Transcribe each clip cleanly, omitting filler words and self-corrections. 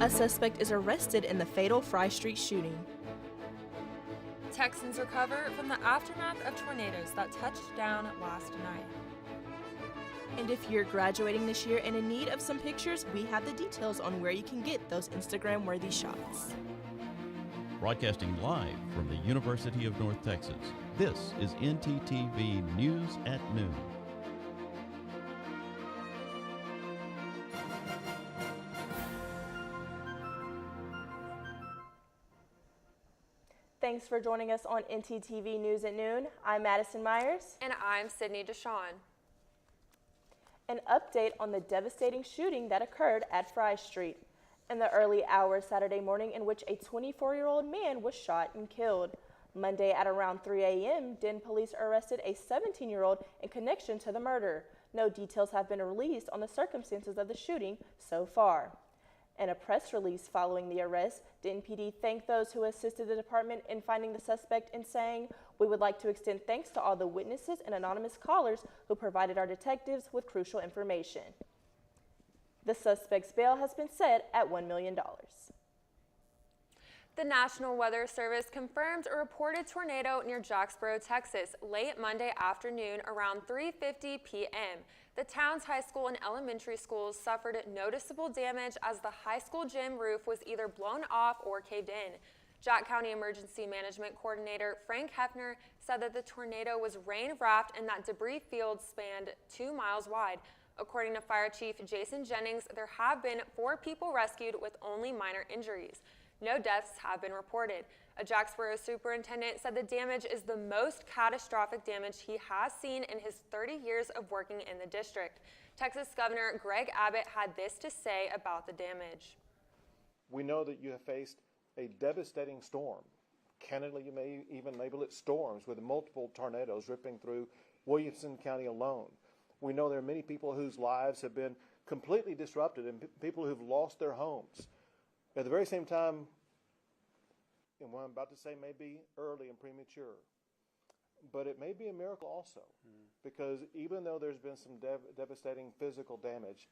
A suspect is arrested in the fatal Fry Street shooting. Texans recover from the aftermath of tornadoes that touched down last night. And if you're graduating this year and in need of some pictures, we have the details on where you can get those Instagram-worthy shots. Broadcasting live from the University of North Texas, this is ntTV News at Noon. Thanks for joining us on ntTV News at Noon. I'm Madison Myers. And I'm Sydney Deshawn. An update on the devastating shooting that occurred at Fry Street in the early hours Saturday morning, in which a 24-year-old man was shot and killed. Monday at around 3 a.m., Denton police arrested a 17-year-old in connection to the murder. No details have been released on the circumstances of the shooting so far. In a press release following the arrest, Denton PD thanked those who assisted the department in finding the suspect and saying, "We would like to extend thanks to all the witnesses and anonymous callers who provided our detectives with crucial information." The suspect's bail has been set at $1 million. The National Weather Service confirmed a reported tornado near Jacksboro, Texas, late Monday afternoon around 3:50 p.m. The town's high school and elementary schools suffered noticeable damage as the high school gym roof was either blown off or caved in. Jack County Emergency Management Coordinator Frank Hefner said that the tornado was rain-wrapped and that debris fields spanned 2 miles wide. According to Fire Chief Jason Jennings, there have been 4 people rescued with only minor injuries. No deaths have been reported. A Jacksboro superintendent said the damage is the most catastrophic damage he has seen in his 30 years of working in the district. Texas Governor Greg Abbott had this to say about the damage. We know that you have faced a devastating storm. Candidly, you may even label it storms, with multiple tornadoes ripping through Williamson County alone. We know there are many people whose lives have been completely disrupted and people who've lost their homes. At the very same time, and what I'm about to say may be early and premature, but it may be a miracle also, because even though there's been some devastating physical damage,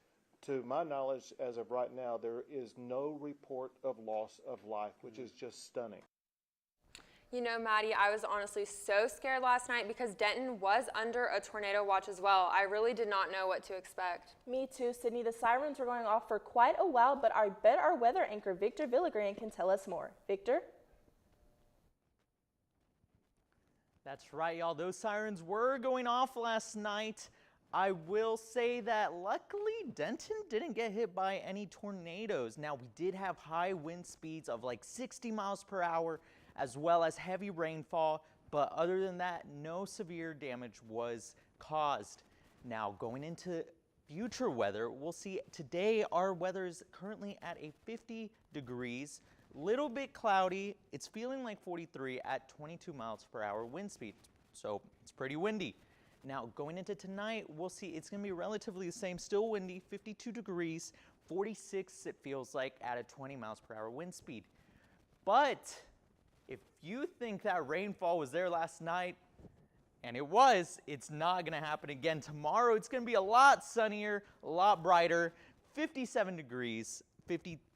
to my knowledge as of right now, there is no report of loss of life, which is just stunning. You know, Maddie, I was honestly so scared last night because Denton was under a tornado watch as well. I really did not know what to expect. Me too, Sydney. The sirens were going off for quite a while, but I bet our weather anchor Victor Villagran can tell us more. Victor? That's right, y'all. Those sirens were going off last night. I will say that luckily Denton didn't get hit by any tornadoes. Now, we did have high wind speeds of like 60 miles per hour, as well as heavy rainfall, but other than that, no severe damage was caused. Now, going into future weather, we'll see today our weather is currently at a 50 degrees, little bit cloudy. It's feeling like 43 at 22 miles per hour wind speed, so it's pretty windy. Now, going into tonight, we'll see it's gonna be relatively the same, still windy, 52 degrees, 46 it feels like at a 20 miles per hour wind speed. But if you think that rainfall was there last night, and it was, it's not gonna happen again. Tomorrow it's gonna be a lot sunnier, a lot brighter, 57 degrees,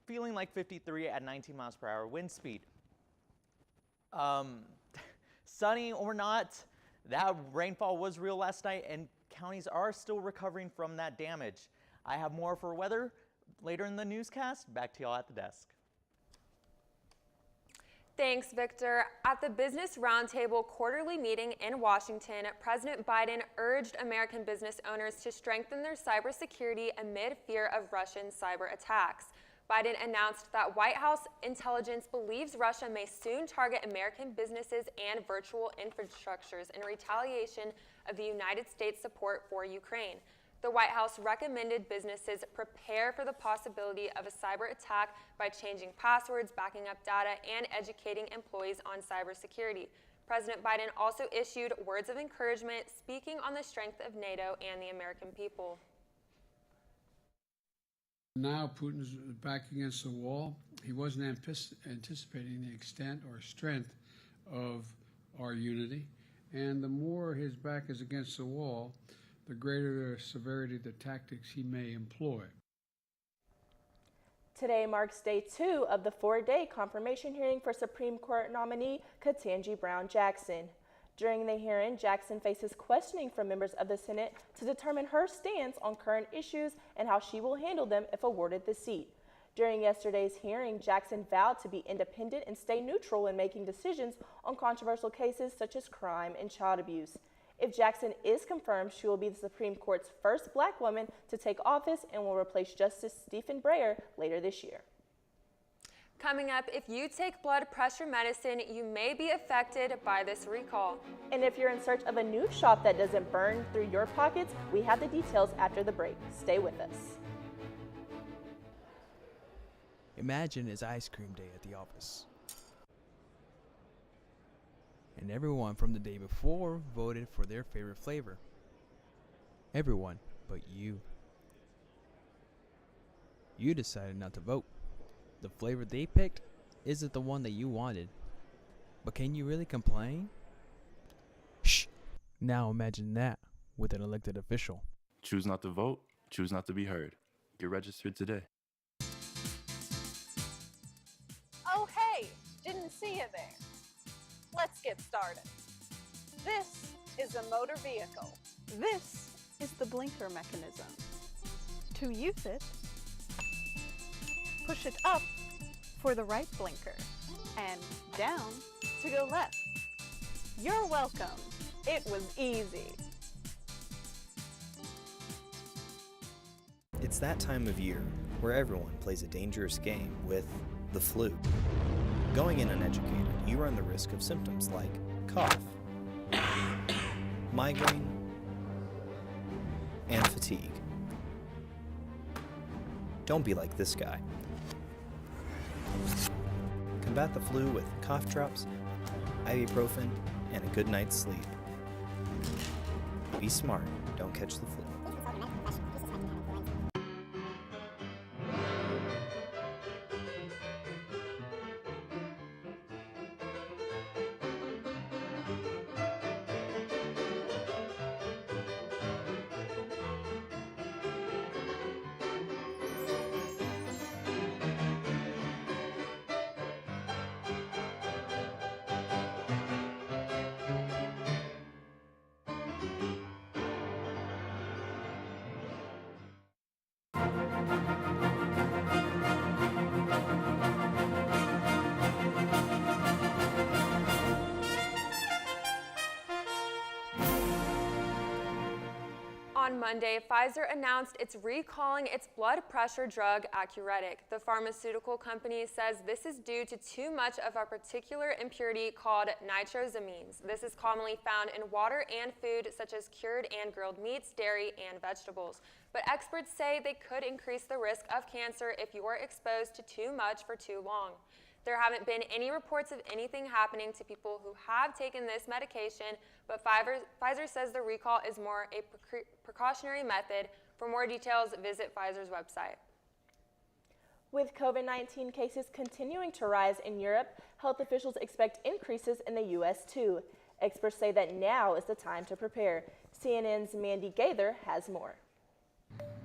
feeling like 53 at 19 miles per hour wind speed. Sunny or not, that rainfall was real last night, and counties are still recovering from that damage. I have more for weather later in the newscast. Back to y'all at the desk. Thanks, Victor. At the Business Roundtable quarterly meeting in Washington, President Biden urged American business owners to strengthen their cybersecurity amid fear of Russian cyber attacks. Biden announced that White House intelligence believes Russia may soon target American businesses and virtual infrastructures in retaliation of the United States support for Ukraine. The White House recommended businesses prepare for the possibility of a cyber attack by changing passwords, backing up data, and educating employees on cybersecurity. President Biden also issued words of encouragement, speaking on the strength of NATO and the American people. Now Putin's back against the wall. He wasn't anticipating the extent or strength of our unity. And the more his back is against the wall, the greater the severity of the tactics he may employ. Today marks day 2 of the 4-day confirmation hearing for Supreme Court nominee Ketanji Brown Jackson. During the hearing, Jackson faces questioning from members of the Senate to determine her stance on current issues and how she will handle them if awarded the seat. During yesterday's hearing, Jackson vowed to be independent and stay neutral in making decisions on controversial cases such as crime and child abuse. If Jackson is confirmed, she will be the Supreme Court's first black woman to take office and will replace Justice Stephen Breyer later this year. Coming up, if you take blood pressure medicine, you may be affected by this recall. And if you're in search of a new shop that doesn't burn through your pockets, we have the details after the break. Stay with us. Imagine it's ice cream day at the office. And everyone from the day before voted for their favorite flavor. Everyone but you. You decided not to vote. The flavor they picked isn't the one that you wanted. But can you really complain? Shh! Now imagine that with an elected official. Choose not to vote, choose not to be heard. Get registered today. Oh, hey, didn't see you there. Let's get started. This is a motor vehicle. This is the blinker mechanism. To use it, push it up for the right blinker and down to go left. You're welcome. It was easy. It's that time of year where everyone plays a dangerous game with the flu. Going in uneducated, you run the risk of symptoms like cough, migraine, and fatigue. Don't be like this guy. Combat the flu with cough drops, ibuprofen, and a good night's sleep. Be smart, don't catch the flu. On Monday, Pfizer announced it's recalling its blood pressure drug Accuredic. The pharmaceutical company says this is due to too much of a particular impurity called nitrosamines. This is commonly found in water and food such as cured and grilled meats, dairy, and vegetables. But experts say they could increase the risk of cancer if you are exposed to too much for too long. There haven't been any reports of anything happening to people who have taken this medication, but Pfizer says the recall is more a precautionary method. For more details, visit Pfizer's website. With COVID-19 cases continuing to rise in Europe, health officials expect increases in the U.S. too. Experts say that now is the time to prepare. CNN's Mandy Gaither has more.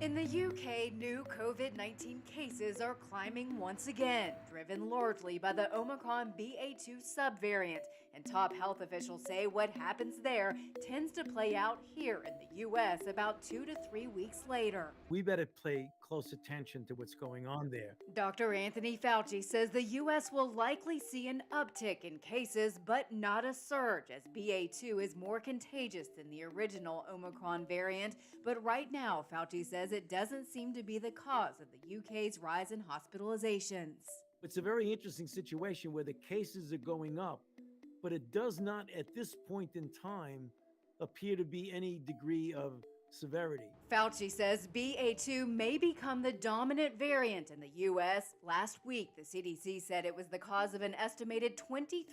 In the UK, new COVID-19 cases are climbing once again, driven largely by the Omicron BA.2 subvariant. And top health officials say what happens there tends to play out here in the U.S. about 2 to 3 weeks later. We better pay close attention to what's going on there. Dr. Anthony Fauci says the U.S. will likely see an uptick in cases, but not a surge, as BA.2 is more contagious than the original Omicron variant. But right now, Fauci says it doesn't seem to be the cause of the UK's rise in hospitalizations. It's a very interesting situation where the cases are going up, but it does not, at this point in time, appear to be any degree of severity. Fauci says BA.2 may become the dominant variant in the U.S. Last week, the CDC said it was the cause of an estimated 23%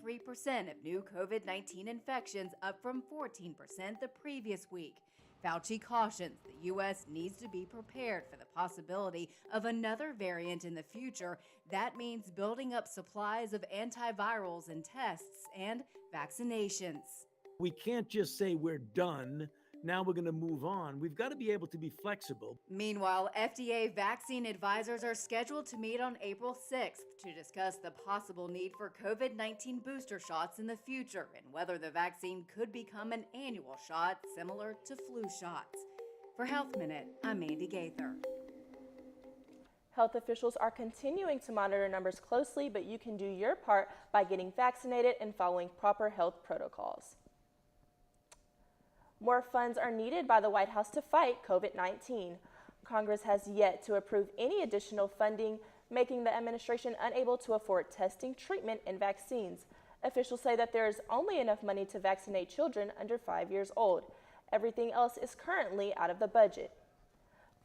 of new COVID-19 infections, up from 14% the previous week. Fauci cautions the U.S. needs to be prepared for the possibility of another variant in the future. That means building up supplies of antivirals and tests and vaccinations. We can't just say we're done now we're going to move on. We've got to be able to be flexible. Meanwhile, FDA vaccine advisors are scheduled to meet on April 6th to discuss the possible need for COVID-19 booster shots in the future and whether the vaccine could become an annual shot similar to flu shots. For Health Minute, I'm Andy Gaither. Health officials are continuing to monitor numbers closely, but you can do your part by getting vaccinated and following proper health protocols. More funds are needed by the White House to fight COVID-19. Congress has yet to approve any additional funding, making the administration unable to afford testing, treatment, and vaccines. Officials say that there is only enough money to vaccinate children under 5 years old. Everything else is currently out of the budget.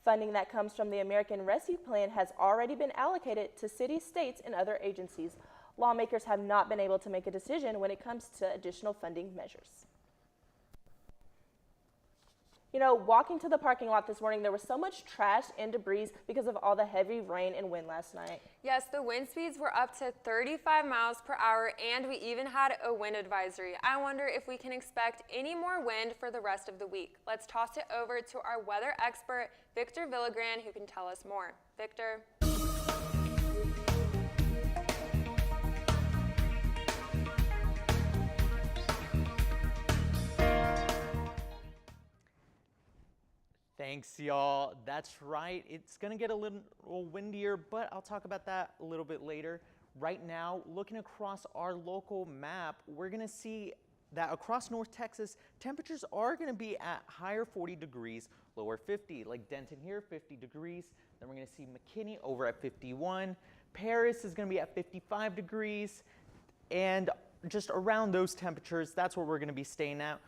Funding that comes from the American Rescue Plan has already been allocated to cities, states, and other agencies. Lawmakers have not been able to make a decision when it comes to additional funding measures. You know, walking to the parking lot this morning, there was so much trash and debris because of all the heavy rain and wind last night. Yes, the wind speeds were up to 35 miles per hour, and we even had a wind advisory. I wonder if we can expect any more wind for the rest of the week. Let's toss it over to our weather expert, Victor Villagran, who can tell us more. Victor? Thanks, y'all. That's right. It's going to get a little windier, but I'll talk about that a little bit later. Right now, looking across our local map, we're going to see that across North Texas, temperatures are going to be at higher 40 degrees, lower 50. Like Denton here, 50 degrees. Then we're going to see McKinney over at 51. Paris is going to be at 55 degrees. And just around those temperatures, that's where we're going to be staying at.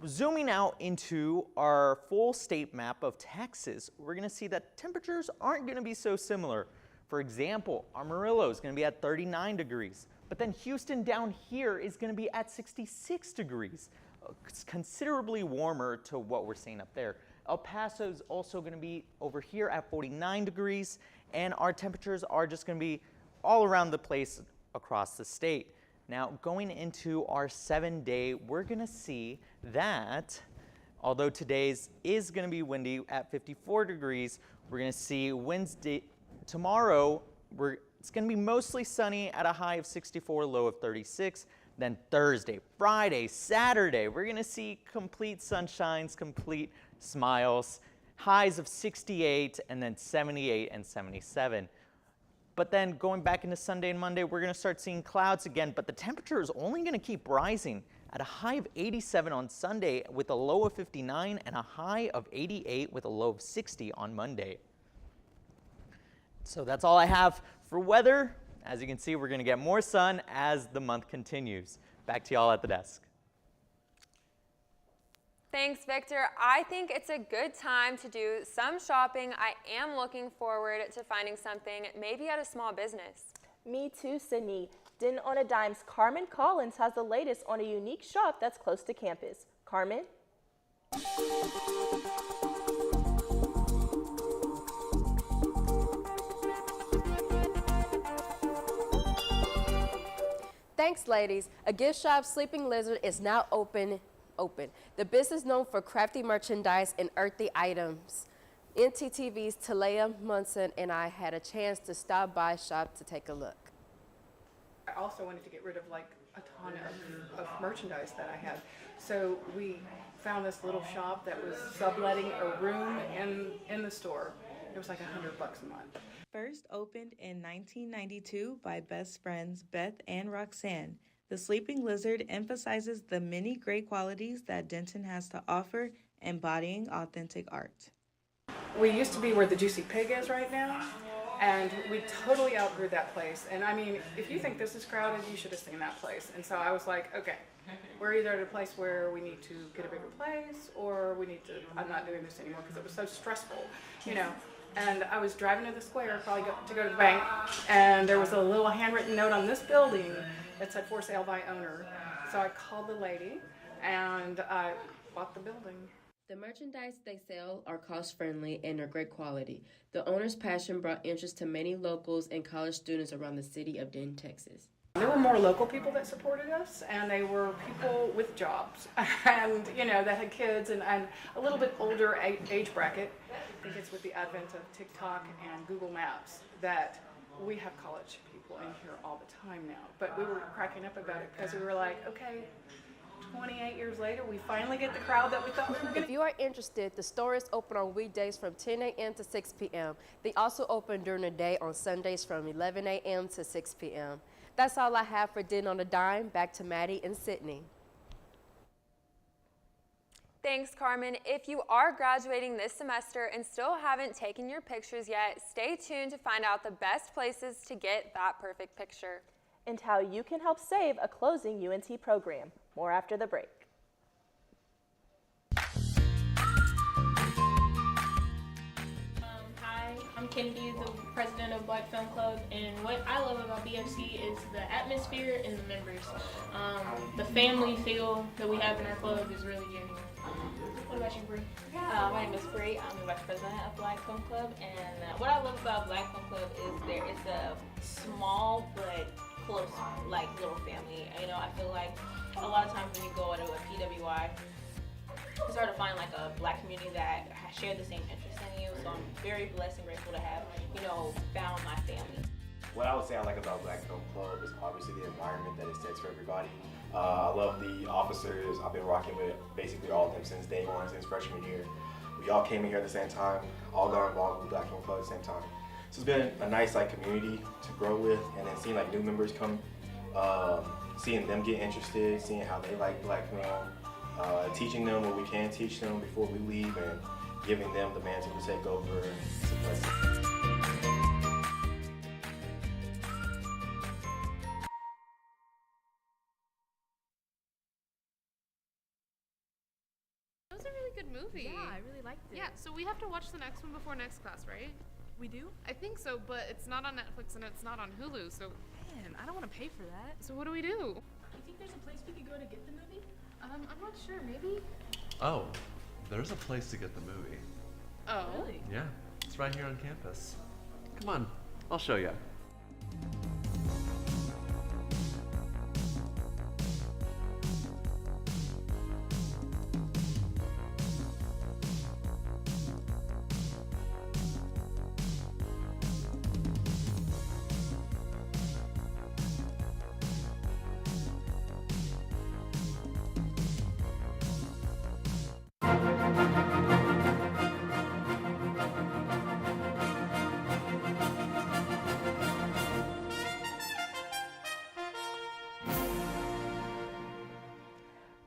Zooming out into our full state map of Texas, we're going to see that temperatures aren't going to be so similar. For example, Amarillo is going to be at 39 degrees, but then Houston down here is going to be at 66 degrees. It's considerably warmer to what we're seeing up there. El Paso is also going to be over here at 49 degrees, and our temperatures are just going to be all around the place across the state. Now, going into our 7-day, we're going to see that although today's is going to be windy at 54 degrees, we're going to see Wednesday, tomorrow, it's going to be mostly sunny at a high of 64, low of 36. Then Thursday, Friday, Saturday, we're going to see complete sunshines, complete smiles, highs of 68 and then 78 and 77. But then going back into Sunday and Monday, we're going to start seeing clouds again, but the temperature is only going to keep rising at a high of 87 on Sunday with a low of 59 and a high of 88 with a low of 60 on Monday. So that's all I have for weather. As you can see, we're going to get more sun as the month continues. Back to y'all at the desk. Thanks, Victor. I think it's a good time to do some shopping. I am looking forward to finding something, maybe at a small business. Me too, Sydney. Didn't On a Dime's Carmen Collins has the latest on a unique shop that's close to campus. Carmen? Thanks, ladies. A gift shop, Sleeping Lizard, is now open. The business known for crafty merchandise and earthy items. ntTV's Talia Munson and I had a chance to stop by shop to take a look. I also wanted to get rid of like a ton of merchandise that I had. So we found this little shop that was subletting a room in the store. It was like $100 a month. First opened in 1992 by best friends Beth and Roxanne, the Sleeping Lizard emphasizes the many great qualities that Denton has to offer, embodying authentic art. We used to be where the Juicy Pig is right now, and we totally outgrew that place. And I mean, if you think this is crowded, you should have seen that place. And so I was like, okay, we're either at a place where we need to get a bigger place, or we need to, I'm not doing this anymore because it was so stressful, you know. And I was driving to the square, probably to go to the bank, and there was a little handwritten note on this building that said for sale by owner. So I called the lady and I bought the building. The merchandise they sell are cost-friendly and are great quality. The owner's passion brought interest to many locals and college students around the city of Denton, Texas. There were more local people that supported us, and they were people with jobs and, that had kids and a little bit older age bracket. I think it's with the advent of TikTok and Google Maps that we have college people in here all the time now. But we were cracking up about it because we were like, okay, 28 years later, we finally get the crowd that we thought we were going to. If you are interested, the store is open on weekdays from 10 a.m. to 6 p.m. They also open during the day on Sundays from 11 a.m. to 6 p.m. That's all I have for Din on a Dime. Back to Maddie and Sydney. Thanks, Carmen. If you are graduating this semester and still haven't taken your pictures yet, stay tuned to find out the best places to get that perfect picture. And how you can help save a closing UNT program. More after the break. Hi, I'm Kennedy, the president of Black Film Club, and what I love about BFC is the atmosphere and the members. The family feel that we have in our club is really genuine. What about you, Bree? My name is Bree. I'm the vice president of Black Film Club, and what I love about Black Film Club is there is a small but close, little family. I feel like a lot of times when you go to a PWI, it's hard to find a Black community that share the same interests in you. So I'm very blessed and grateful to have, found my family. What I would say I like about Black Film Club is obviously the environment that it sets for everybody. I love the officers. I've been rocking with basically all of them since day one, since freshman year. We all came in here at the same time, all got involved with Black Film Club at the same time. So it's been a nice community to grow with, and then seeing new members come, seeing them get interested, seeing how they like Black film, teaching them what we can teach them before we leave, and giving them the mantle to take over. It's a blessing. That was a really good movie. Yeah, I really liked it. Yeah, so we have to watch the next one before next class, right? We do? I think so, but it's not on Netflix and it's not on Hulu, so... Man, I don't want to pay for that. So what do we do? You think there's a place we could go to get the movie? I'm not sure, maybe? Oh, there's a place to get the movie. Oh? Really? Yeah, it's right here on campus. Come on, I'll show you.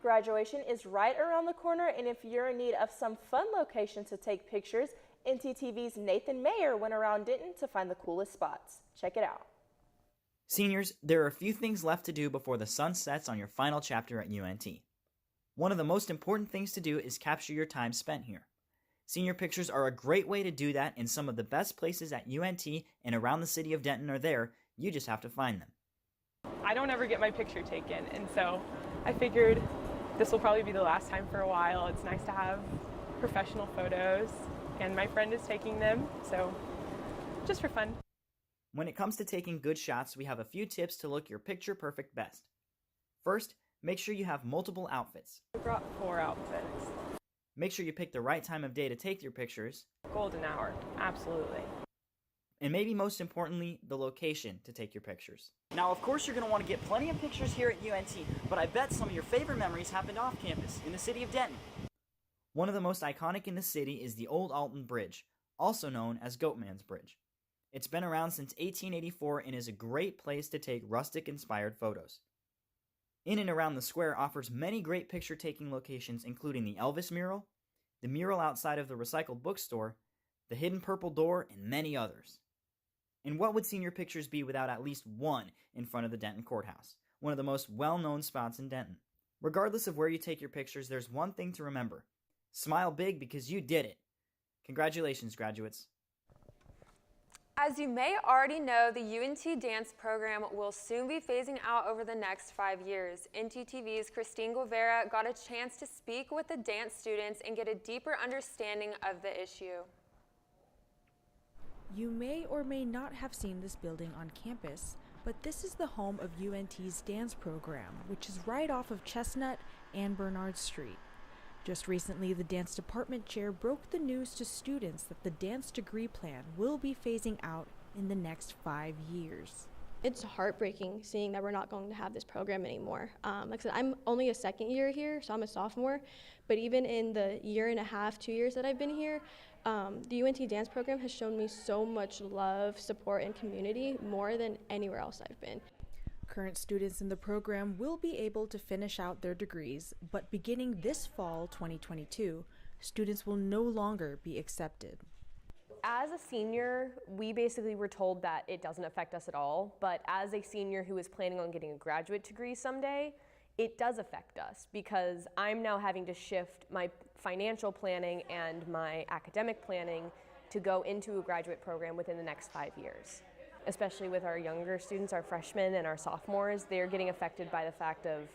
Graduation is right around the corner, and if you're in need of some fun location to take pictures, ntTV's Nathan Mayer went around Denton to find the coolest spots. Check it out. Seniors, there are a few things left to do before the sun sets on your final chapter at UNT. One of the most important things to do is capture your time spent here. Senior pictures are a great way to do that, and some of the best places at UNT and around the city of Denton are there. You just have to find them. I don't ever get my picture taken, and so I figured this will probably be the last time for a while. It's nice to have professional photos, and my friend is taking them, so just for fun. When it comes to taking good shots, we have a few tips to look your picture perfect best. First, make sure you have multiple outfits. I brought 4 outfits. Make sure you pick the right time of day to take your pictures. Golden hour, absolutely. And maybe most importantly, the location to take your pictures. Now, of course, you're going to want to get plenty of pictures here at UNT, but I bet some of your favorite memories happened off campus, in the city of Denton. One of the most iconic in the city is the Old Alton Bridge, also known as Goatman's Bridge. It's been around since 1884 and is a great place to take rustic-inspired photos. In and around the square offers many great picture-taking locations, including the Elvis mural, the mural outside of the recycled bookstore, the hidden purple door, and many others. And what would senior pictures be without at least one in front of the Denton Courthouse, one of the most well-known spots in Denton? Regardless of where you take your pictures, there's one thing to remember. Smile big because you did it. Congratulations, graduates. As you may already know, the UNT dance program will soon be phasing out over the next 5 years. ntTV's Christine Guevara got a chance to speak with the dance students and get a deeper understanding of the issue. You may or may not have seen this building on campus, But this is the home of UNT's dance program, which is right off of Chestnut and Bernard Street. Just recently, the dance department chair broke the news to students that the dance degree plan will be phasing out in the next 5 years. It's heartbreaking seeing that we're not going to have this program anymore. Like I said, I'm only a second year here, so I'm a sophomore, but even in the year and a half, 2 years that I've been here, the UNT dance program has shown me so much love, support, and community more than anywhere else I've been. Current students in the program will be able to finish out their degrees, but beginning this fall, 2022, students will no longer be accepted. As a senior, we basically were told that it doesn't affect us at all, but as a senior who is planning on getting a graduate degree someday, it does affect us because I'm now having to shift my financial planning and my academic planning to go into a graduate program within the next 5 years. Especially with our younger students, our freshmen and our sophomores, they're getting affected by the fact of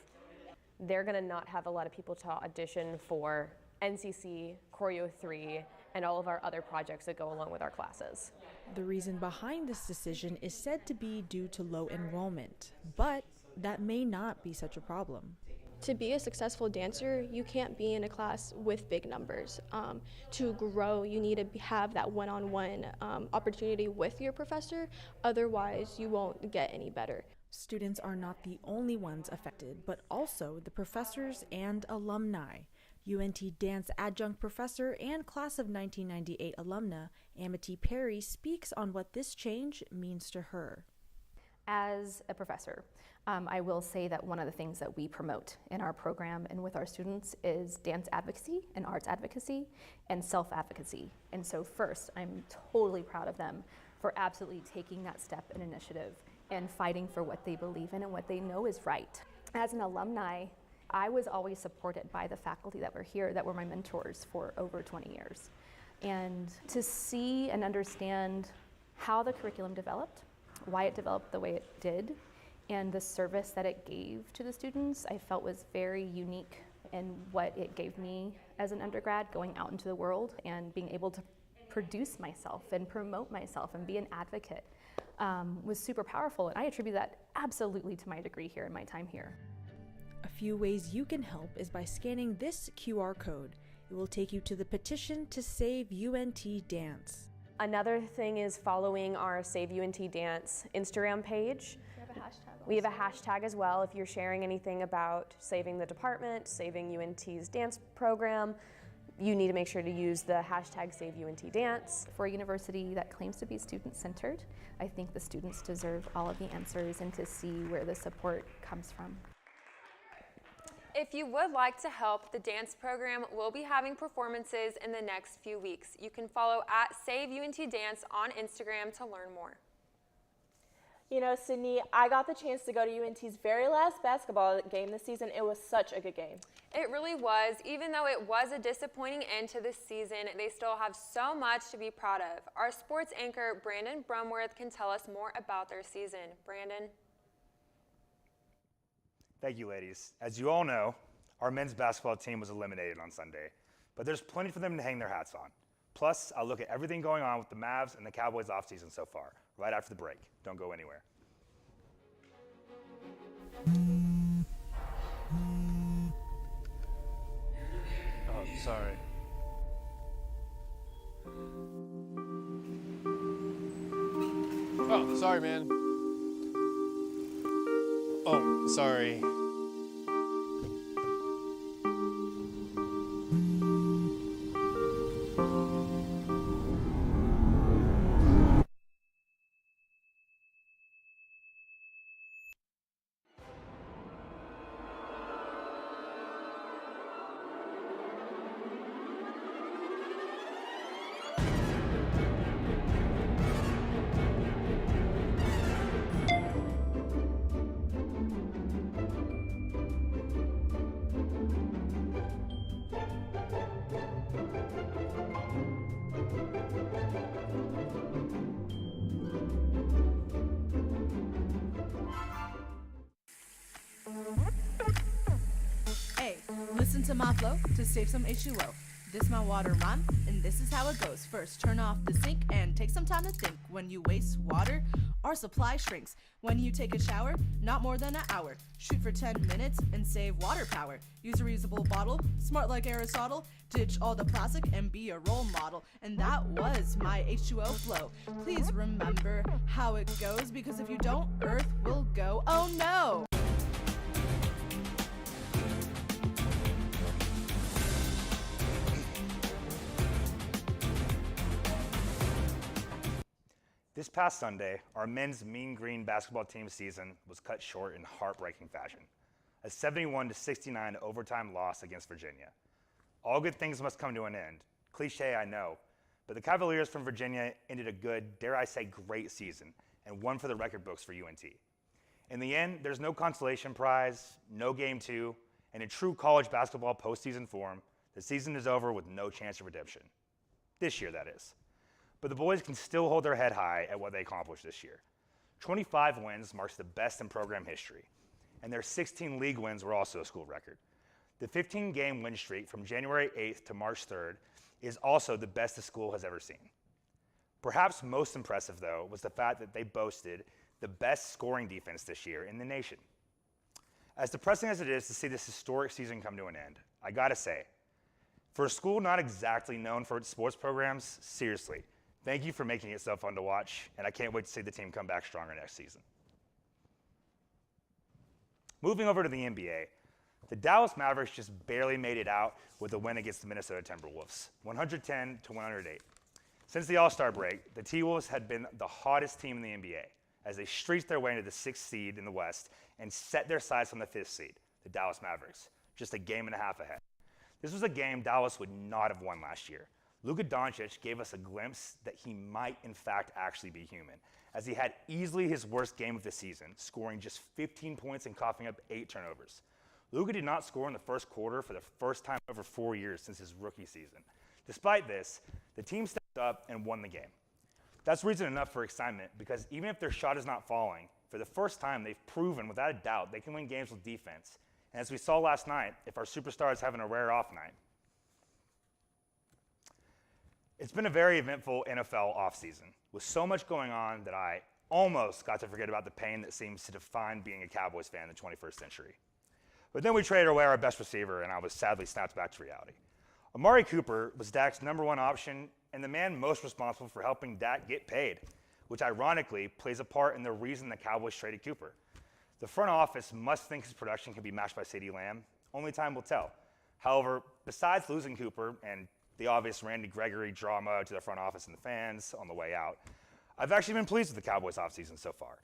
they're gonna not have a lot of people to audition for NCC, Choreo 3, and all of our other projects that go along with our classes. The reason behind this decision is said to be due to low enrollment, but that may not be such a problem. To be a successful dancer, you can't be in a class with big numbers. To grow, you need to have that one-on-one opportunity with your professor, otherwise you won't get any better. Students are not the only ones affected, but also the professors and alumni. UNT dance adjunct professor and class of 1998 alumna Amity Perry speaks on what this change means to her. As a professor, I will say that one of the things that we promote in our program and with our students is dance advocacy and arts advocacy and self-advocacy. And so first, I'm totally proud of them for absolutely taking that step and initiative and fighting for what they believe in and what they know is right. As an alumni, I was always supported by the faculty that were here that were my mentors for over 20 years. And to see and understand how the curriculum developed, why it developed the way it did, and the service that it gave to the students, I felt was very unique in what it gave me as an undergrad going out into the world and being able to produce myself and promote myself and be an advocate was super powerful. And I attribute that absolutely to my degree here and my time here. A few ways you can help is by scanning this QR code. It will take you to the petition to save UNT Dance. Another thing is following our Save UNT Dance Instagram page. We have a hashtag as well. If you're sharing anything about saving the department, saving UNT's dance program, you need to make sure to use the hashtag Save UNT Dance. For a university that claims to be student-centered, I think the students deserve all of the answers and to see where the support comes from. If you would like to help, the dance program will be having performances in the next few weeks. You can follow at Save UNT Dance on Instagram to learn more. You know, Sydney, I got the chance to go to UNT's very last basketball game this season. It was such a good game. It really was. Even though it was a disappointing end to the season, they still have so much to be proud of. Our sports anchor, Brandon Brumworth, can tell us more about their season. Brandon? Thank you, ladies. As you all know, our men's basketball team was eliminated on Sunday, but there's plenty for them to hang their hats on. Plus, I'll look at everything going on with the Mavs and the Cowboys offseason so far, right after the break. Don't go anywhere. Oh, sorry. Oh, sorry, man. Oh, sorry. Hey, listen to my flow to save some H2O. This my water rhyme, and this is how it goes. First, turn off the sink and take some time to think. When you waste water, our supply shrinks. When you take a shower, not more than an hour. Shoot for 10 minutes and save water power. Use a reusable bottle, smart like Aristotle. Ditch all the plastic and be a role model. And that was my H2O flow. Please remember how it goes, because if you don't, Earth will go, oh no! This past Sunday, our men's Mean Green basketball team season was cut short in heartbreaking fashion. A 71-69 overtime loss against Virginia. All good things must come to an end. Cliche, I know, but the Cavaliers from Virginia ended a good, dare I say great season, and won for the record books for UNT. In the end, there's no consolation prize, no game 2, and in true college basketball postseason form, the season is over with no chance of redemption. This year, that is. But the boys can still hold their head high at what they accomplished this year. 25 wins marks the best in program history, and their 16 league wins were also a school record. The 15-game win streak from January 8th to March 3rd is also the best the school has ever seen. Perhaps most impressive, though, was the fact that they boasted the best scoring defense this year in the nation. As depressing as it is to see this historic season come to an end, I gotta say, for a school not exactly known for its sports programs, seriously, thank you for making it so fun to watch, and I can't wait to see the team come back stronger next season. Moving over to the NBA, the Dallas Mavericks just barely made it out with a win against the Minnesota Timberwolves, 110-108. Since the All-Star break, the T-Wolves had been the hottest team in the NBA as they streaked their way into the 6th seed in the West and set their sights on the 5th seed, the Dallas Mavericks, just a game and a half ahead. This was a game Dallas would not have won last year. Luka Doncic gave us a glimpse that he might, in fact, actually be human, as he had easily his worst game of the season, scoring just 15 points and coughing up 8 turnovers. Luka did not score in the first quarter for the first time over 4 years since his rookie season. Despite this, the team stepped up and won the game. That's reason enough for excitement, because even if their shot is not falling, for the first time they've proven without a doubt they can win games with defense. And as we saw last night, if our superstar is having a rare off night. It's been a very eventful NFL offseason, with so much going on that I almost got to forget about the pain that seems to define being a Cowboys fan in the 21st century. But then we traded away our best receiver, and I was sadly snapped back to reality. Amari Cooper was Dak's #1 option and the man most responsible for helping Dak get paid, which ironically plays a part in the reason the Cowboys traded Cooper. The front office must think his production can be matched by CeeDee Lamb. Only time will tell. However, besides losing Cooper and the obvious Randy Gregory drama to the front office and the fans on the way out, I've actually been pleased with the Cowboys offseason so far.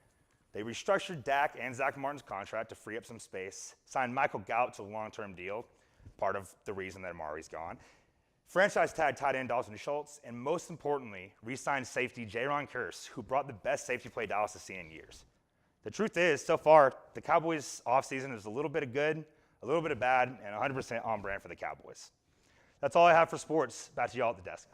They restructured Dak and Zach Martin's contract to free up some space, signed Michael Gallup to a long-term deal, part of the reason that Amari's gone, franchise tag tight end Dalton Schultz, and most importantly, re-signed safety Jaron Kearse, who brought the best safety play Dallas has seen in years. The truth is, so far, the Cowboys offseason is a little bit of good, a little bit of bad, and 100% on brand for the Cowboys. That's all I have for sports. Back to y'all at the desk.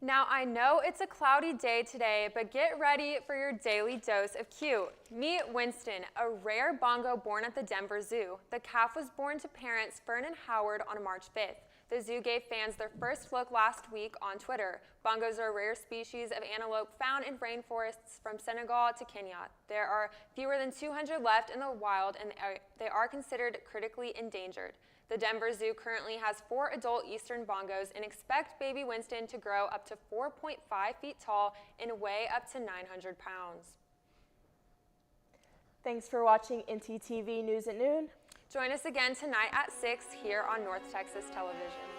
Now, I know it's a cloudy day today, but get ready for your daily dose of cute. Meet Winston, a rare bongo born at the Denver Zoo. The calf was born to parents Fern and Howard on March 5th. The zoo gave fans their first look last week on Twitter. Bongos are a rare species of antelope found in rainforests from Senegal to Kenya. There are fewer than 200 left in the wild, and they are considered critically endangered. The Denver Zoo currently has 4 adult eastern bongos and expect baby Winston to grow up to 4.5 feet tall and weigh up to 900 pounds. Thanks for watching ntTV News at Noon. Join us again tonight at 6 here on North Texas Television.